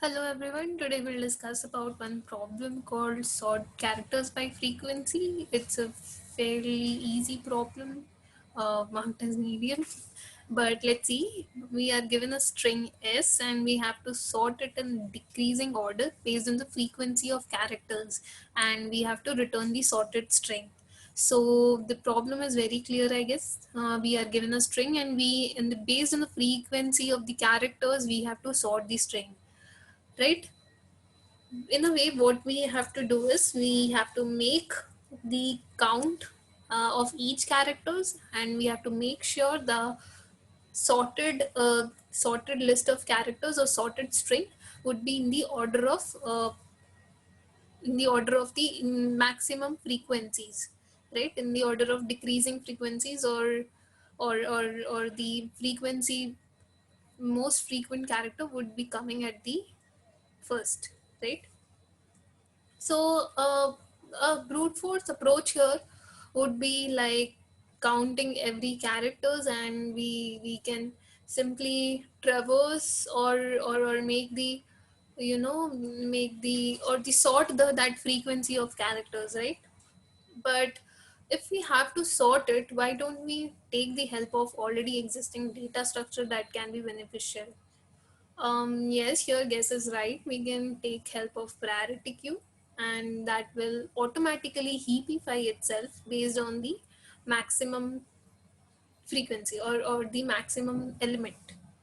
Hello everyone, today we'll discuss about one problem called sort characters by frequency. It's a fairly easy problem, marked as medium. But let's see, we are given a string S and we have to sort it in decreasing order based on the frequency of characters, and we have to return the sorted string. So the problem is very clear, I guess. We are given a string and based on the frequency of the characters, we have to sort the string, right? In a way, what we have to do is we have to make the count of each characters, and we have to make sure the sorted list of characters or sorted string would be in the order of the maximum frequencies, right? In the order of decreasing frequencies, or the frequency most frequent character would be coming at the first, right? So, a brute force approach here would be like counting every characters, and we can simply traverse or make the make the or the sort that frequency of characters, right? But if we have to sort it, why don't we take the help of already existing data structure that can be beneficial? Yes, your guess is right. We can take help of priority queue, and that will automatically heapify itself based on the maximum frequency or the maximum element.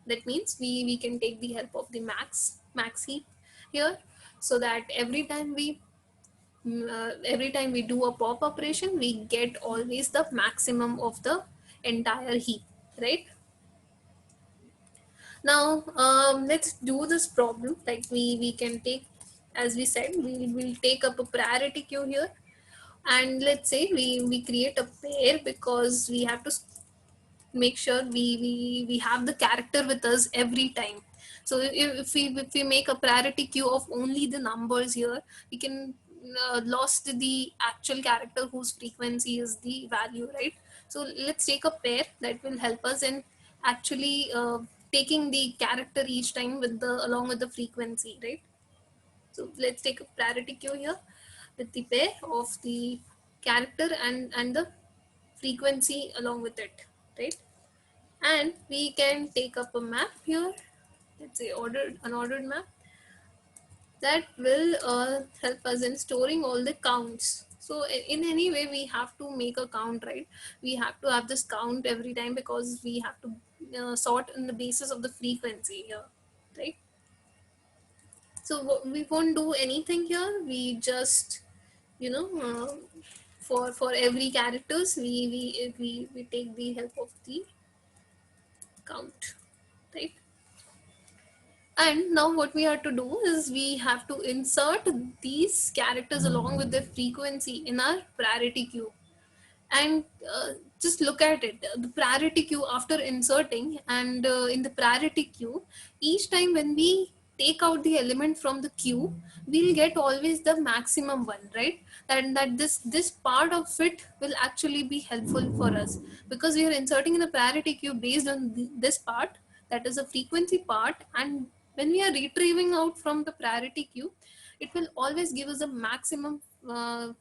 That means we can take the help of the max heap here, so that every time we do a pop operation, we get always the maximum of the entire heap, right? Now, let's do this problem. Like we can take, as we said, we will take up a priority queue here, and let's say we create a pair because we have to make sure we have the character with us every time. So if we make a priority queue of only the numbers here, we can lost the actual character whose frequency is the value, right? So let's take a pair that will help us in actually taking the character each time with the along with the frequency, right? So let's take a priority queue here with the pair of the character and the frequency along with it, right? And we can take up a map here, let's say ordered unordered map, that will help us in storing all the counts. So in any way we have to make a count, right? We have to have this count every time because we have to sort in the basis of the frequency here, right? So we won't do anything here, we just you know uh, for every characters we take the help of the count, right? And now what we have to do is we have to insert these characters along with their frequency in our priority queue. And just look at it, the priority queue after inserting, and in the priority queue, each time when we take out the element from the queue, we'll get always the maximum one, right? And that this part of it will actually be helpful for us, because we are inserting in the priority queue based on this part, that is a frequency part. And when we are retrieving out from the priority queue, it will always give us a maximum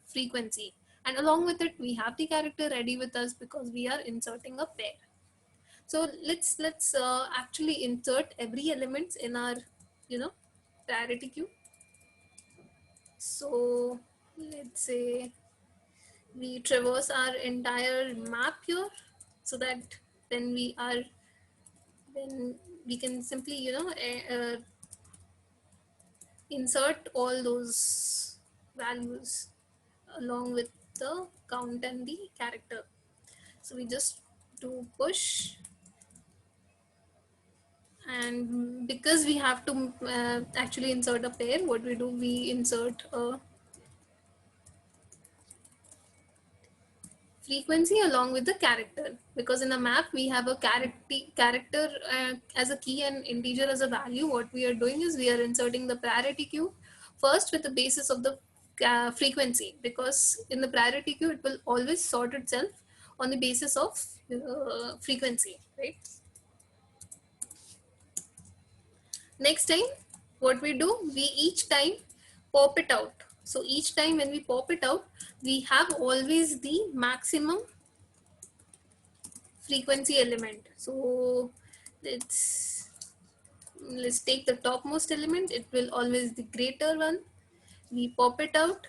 frequency, and along with it we have the character ready with us because we are inserting a pair. So let's actually insert every element in our you know priority queue. So let's say we traverse our entire map here, so that when we are when we can simply insert all those values along with the count and the character. So we just do push, and because we have to actually insert a pair, what we do, we insert a frequency along with the character, because in a map we have a character as a key and integer as a value. What we are doing is we are inserting the priority queue first with the basis of the frequency, because in the priority queue it will always sort itself on the basis of frequency, right? Next time, what we do, we each time pop it out. So each time when we pop it out, we have always the maximum frequency element. So let's take the topmost element, it will always the greater one. We pop it out,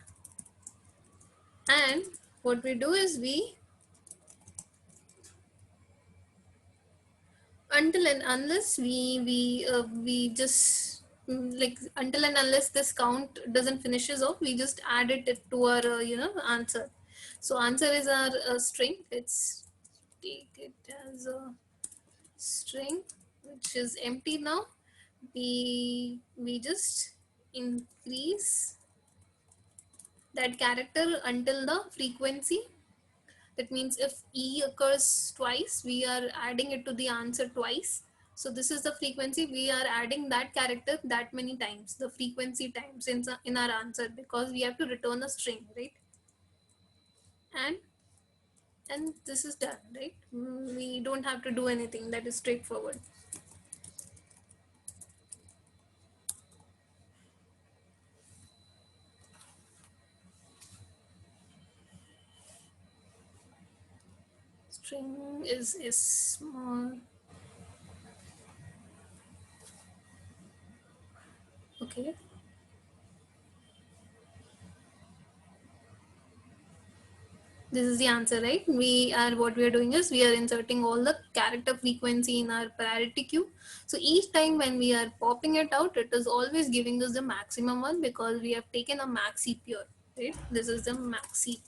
and what we do is we, until and unless we just like until and unless this count doesn't finishes off, we just add it to our answer. So answer is our string. Let's take it as a string which is empty now. We just increase that character until the frequency. That means if E occurs twice, we are adding it to the answer twice. So this is the frequency, we are adding that character that many times, the frequency times in our answer, because we have to return a string, right? And this is done, right? We don't have to do anything, that is straightforward. String is small. Okay. This is the answer, right? We are, what we are doing is we are inserting all the character frequency in our priority queue. So each time when we are popping it out, it is always giving us the maximum one, because we have taken a maxi pure, right? This is the maxi.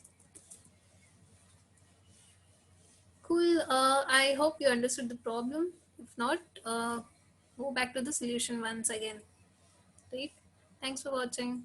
Cool. I hope you understood the problem. If not, go back to the solution once again, right? Thanks for watching.